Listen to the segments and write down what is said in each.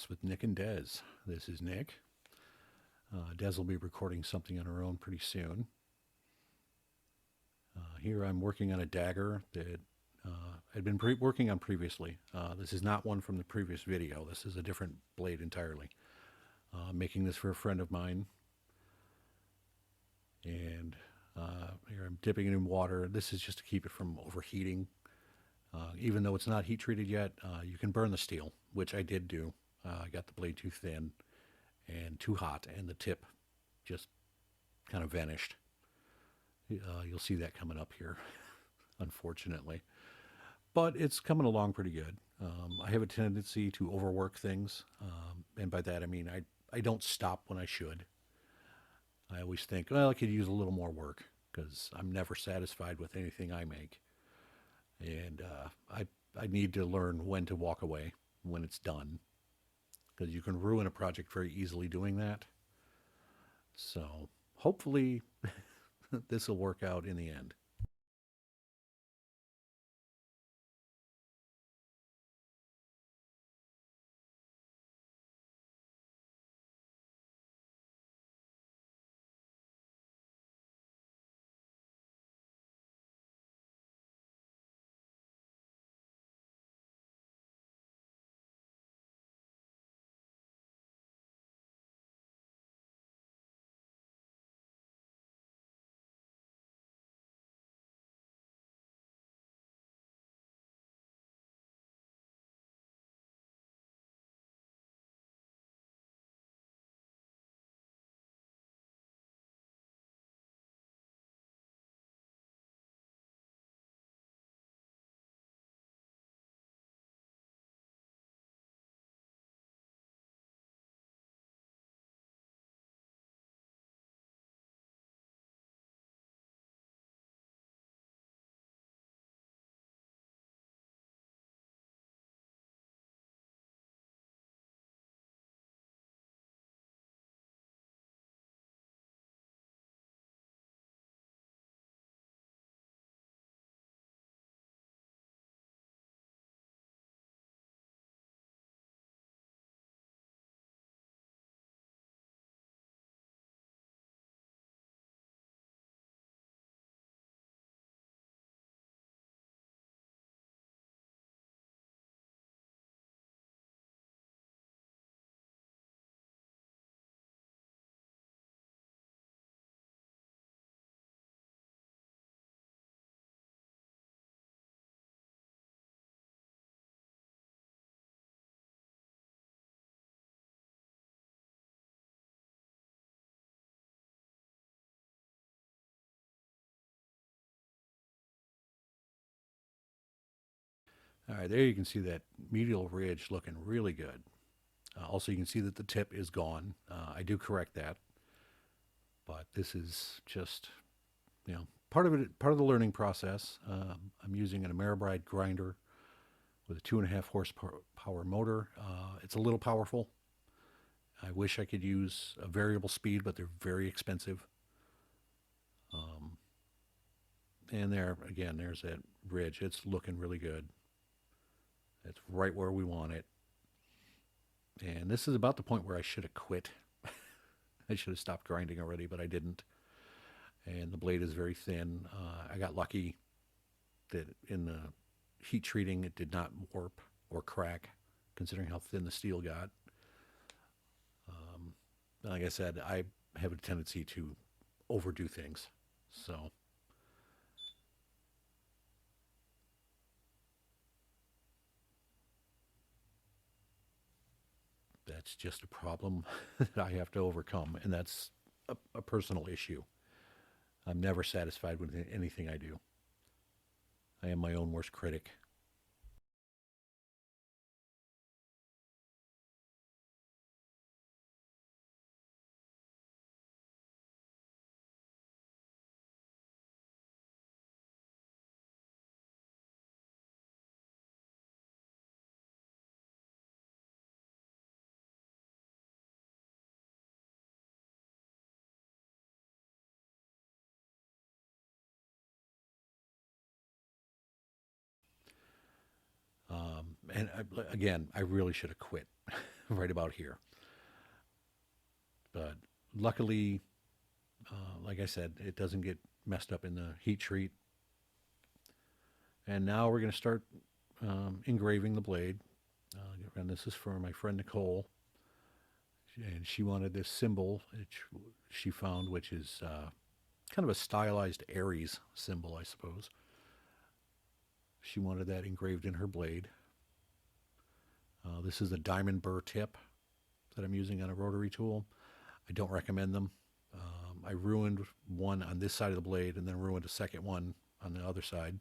Podcasts with Nick and Des. This is Nick. Des will be recording something on her own pretty soon. Here I'm working on a dagger that I'd been working on previously. This is not one from the previous video. This is a different blade entirely. Making this for a friend of mine. And here I'm dipping it in water. This is just to keep it from overheating. Even though it's not heat treated yet, you can burn the steel, which I did do. I got the blade too thin and too hot, and the tip just kind of vanished. You'll see that coming up here, unfortunately. But it's coming along pretty good. I have a tendency to overwork things, and by that I mean I don't stop when I should. I always think, well, I could use a little more work because I'm never satisfied with anything I make. And I need to learn when to walk away when it's done because you can ruin a project very easily doing that. So hopefully this will work out in the end. All right, there you can see that medial ridge looking really good. Also, you can see that the tip is gone. I do correct that, but this is just, part of it, part of the learning process. I'm using an Ameribride grinder with a 2.5 horsepower motor. It's a little powerful. I wish I could use a variable speed, but they're very expensive. Um, and there, again, there's that ridge. It's looking really good. It's right where we want it. And this is about the point where I should have quit. I should have stopped grinding already, but I didn't. And the blade is very thin. I got lucky that in the heat treating it did not warp or crack, considering how thin the steel got. Um, like I said, I have a tendency to overdo things. So that's just a problem that I have to overcome. And that's a personal issue. I'm never satisfied with anything I do. I am my own worst critic. And again, I really should have quit. right about here. But luckily, like I said, it doesn't get messed up in the heat treat. And now we're going to start engraving the blade. And this is for my friend Nicole. And she wanted this symbol which she found, which is kind of a stylized Aries symbol, I suppose. She wanted that engraved in her blade. This is a diamond burr tip that I'm using on a rotary tool. I don't recommend them. I ruined one on this side of the blade and then ruined a second one on the other side.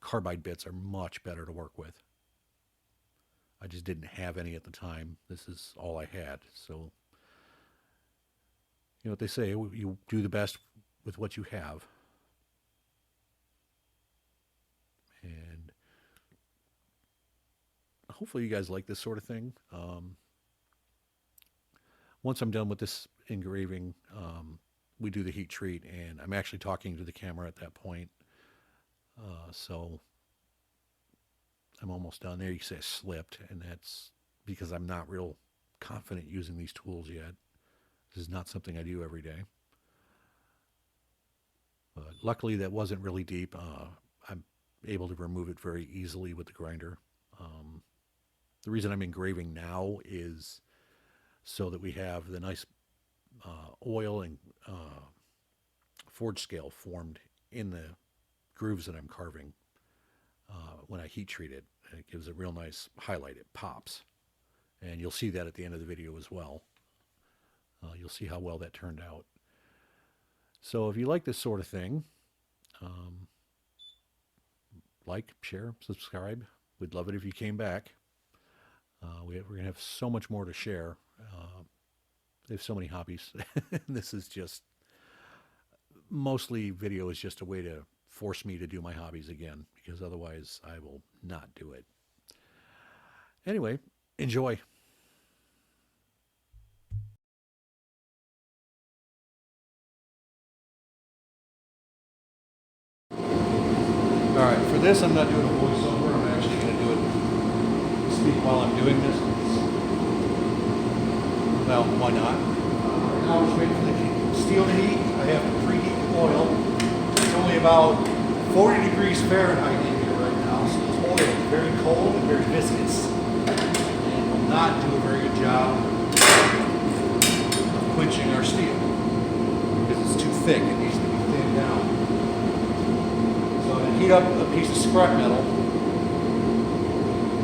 Carbide bits are much better to work with. I just didn't have any at the time. This is all I had. So, you know what they say, you do the best with what you have. And hopefully you guys like this sort of thing. Once I'm done with this engraving, we do the heat treat, and I'm actually talking to the camera at that point. So I'm almost done. There you can see I slipped, and that's because I'm not real confident using these tools yet. This is not something I do every day. But luckily that wasn't really deep. I'm able to remove it very easily with the grinder. The reason I'm engraving now is so that we have the nice oil and forge scale formed in the grooves that I'm carving when I heat treat it. It gives a real nice highlight. It pops. And you'll see that at the end of the video as well. You'll see how well that turned out. So if you like this sort of thing, like, share, subscribe. We'd love it if you came back. We're going to have so much more to share. They have so many hobbies. This is just, mostly video is just a way to force me to do my hobbies again, because otherwise I will not do it. Anyway, enjoy. All right, for this I'm not doing a voiceover. I'm actually going to do it, speak while I'm doing this. Well, why not? Right now I'm just waiting for the steel to heat. I have to preheat the oil. It's only about 40 degrees Fahrenheit in here right now, so this oil is very cold and very viscous, and will not do a very good job of quenching our steel because it's too thick. It needs to be thinned down. So I'm going to heat up a piece of scrap metal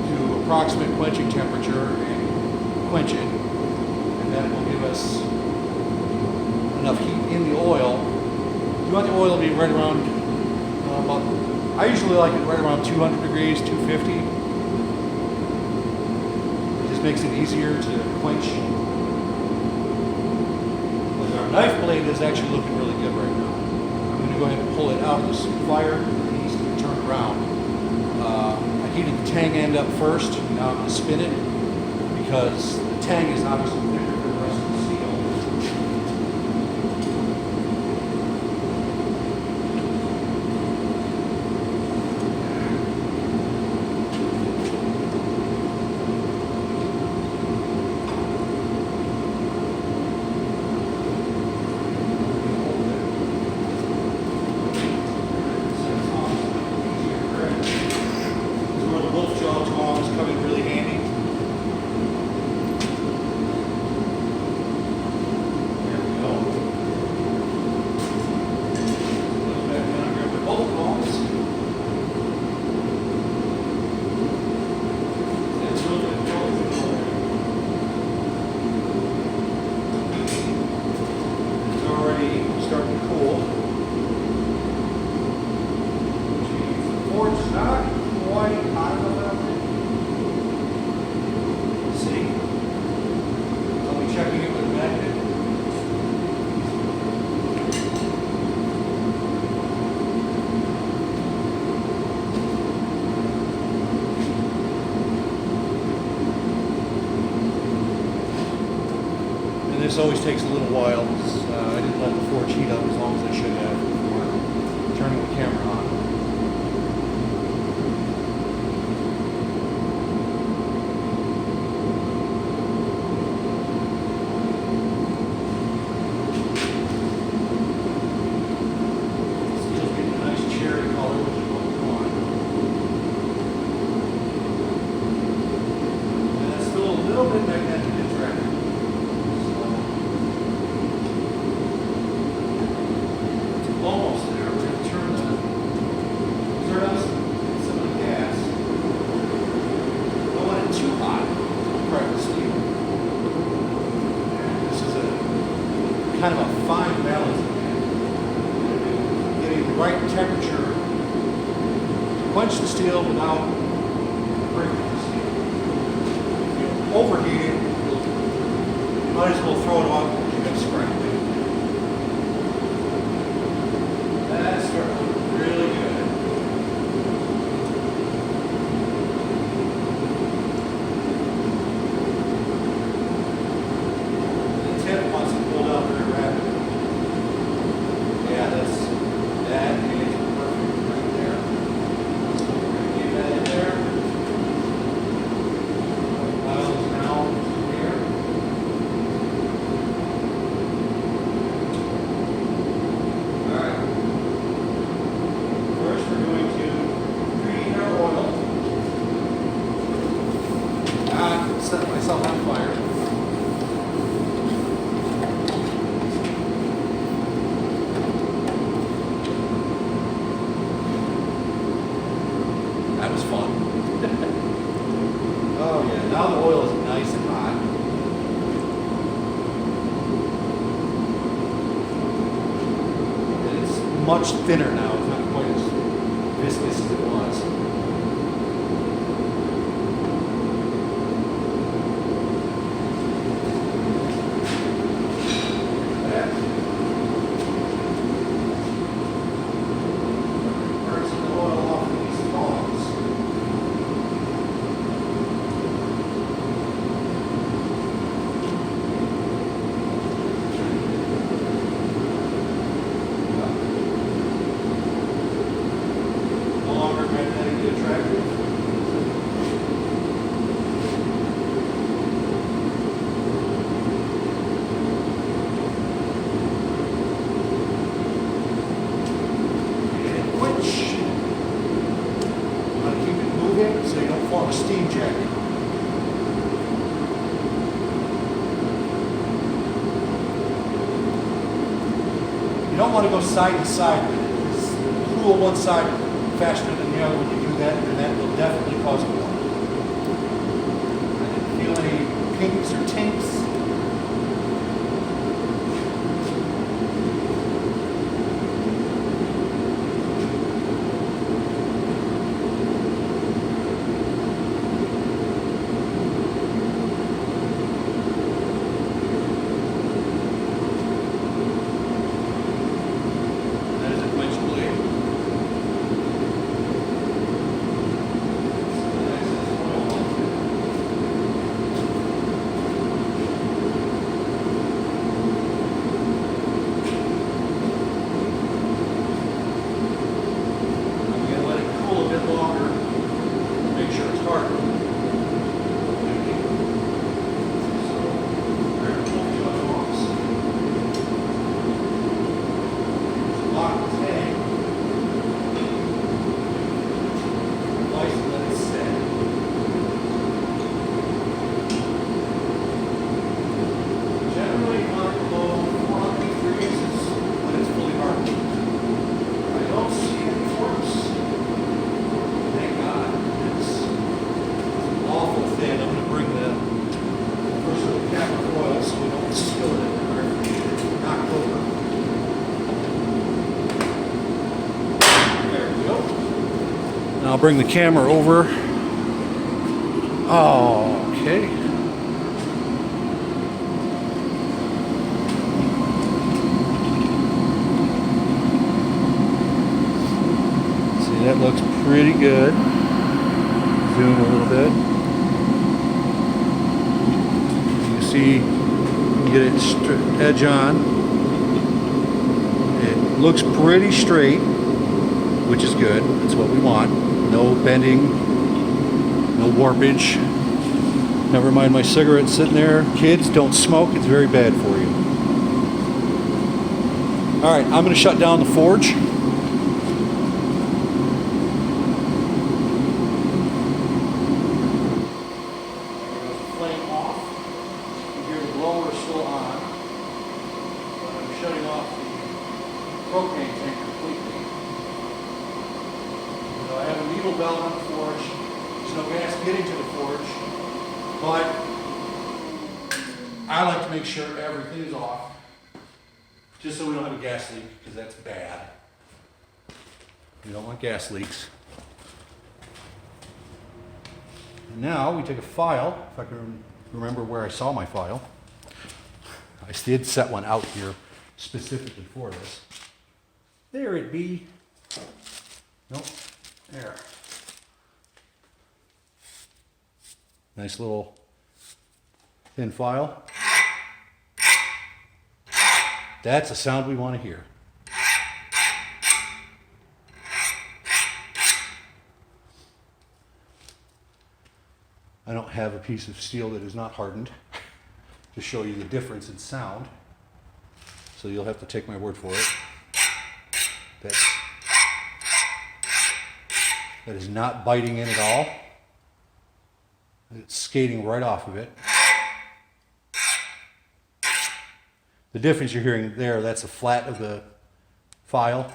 to approximate quenching temperature and quench it, and that will give us enough heat in the oil. You want the oil to be right around I usually like it right around 200 degrees, 250. It just makes it easier to quench. But our knife blade is actually looking really good right now. I'm going to go ahead and pull it out of the fire. It needs to be turned around. I heated the tang end up first. Now I'm going to spin it because the tang is obviously thicker than the rest of the steel. This always takes a little while. I didn't let the forge heat up as long as I should have before turning the camera on. little bit magnetically attracted. It's almost there. We're going to turn up some of the gas. Don't want it too hot. Crack the steel. This is a kind of a fine balance again. Getting the right temperature to quench the steel without breaking the steel. If you overheat it, you might as well throw it off because you got scrap. That's starting to look really good. The tip wants to pull out very rapidly. Yeah, that is perfect right there. Keep that in there. Piles down here. All right. First, we're going to preheat our oil. Set myself on fire. That was fun. Oh yeah, now the oil is nice and hot. And it's much thinner now. It's not quite as viscous as it was. That. Burn some oil off of these logs. No longer magnetically attractive. And quench. You want to keep it moving so you don't form a steam jacket. You don't want to go side to side with it. Just cool one side faster than the other when you do that, and that will definitely cause a warp. I didn't feel any pinks or tinks. That is a quench blade. I'll bring the camera over. Oh, okay. See, that looks pretty good. Zoom a little bit. You see, you can get it edge on. It looks pretty straight, which is good. That's what we want. No bending, no warpage. Never mind my cigarette sitting there. Kids, don't smoke. It's very bad for you. All right, I'm going to shut down the forge. flame off. You hear the blower is still on. But I'm shutting off the propane tank completely. I have a needle belt on the forge. There's no gas getting to the forge. But I like to make sure everything is off. Just so we don't have a gas leak, because that's bad. We don't want gas leaks. And now we take a file, if I can remember where I saw my file. I did set one out here specifically for this. There it be. Nope. There. Nice little thin file. That's the sound we want to hear. I don't have a piece of steel that is not hardened to show you the difference in sound. So you'll have to take my word for it. That is not biting in at all. It's skating right off of it. The difference you're hearing there, that's the flat of the file.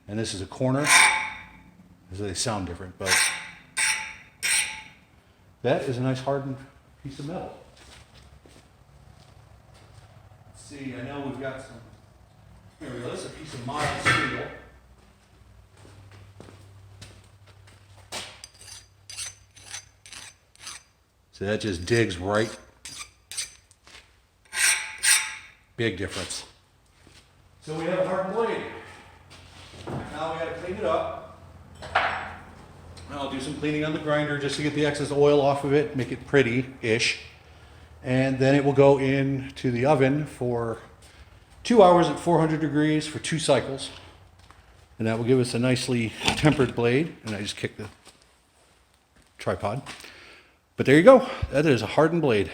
And this is a corner. So they sound different, but that is a nice hardened piece of metal. Let's see, I know we've got some, here we go, this is a piece of mild steel. So that just digs right. Big difference. So we have a hardened blade. Now we got to clean it up. I'll do some cleaning on the grinder just to get the excess oil off of it, make it pretty-ish. And then it will go into the oven for 2 hours at 400 degrees for 2 cycles. And that will give us a nicely tempered blade. And I just kicked the tripod. But there you go. That is a hardened blade.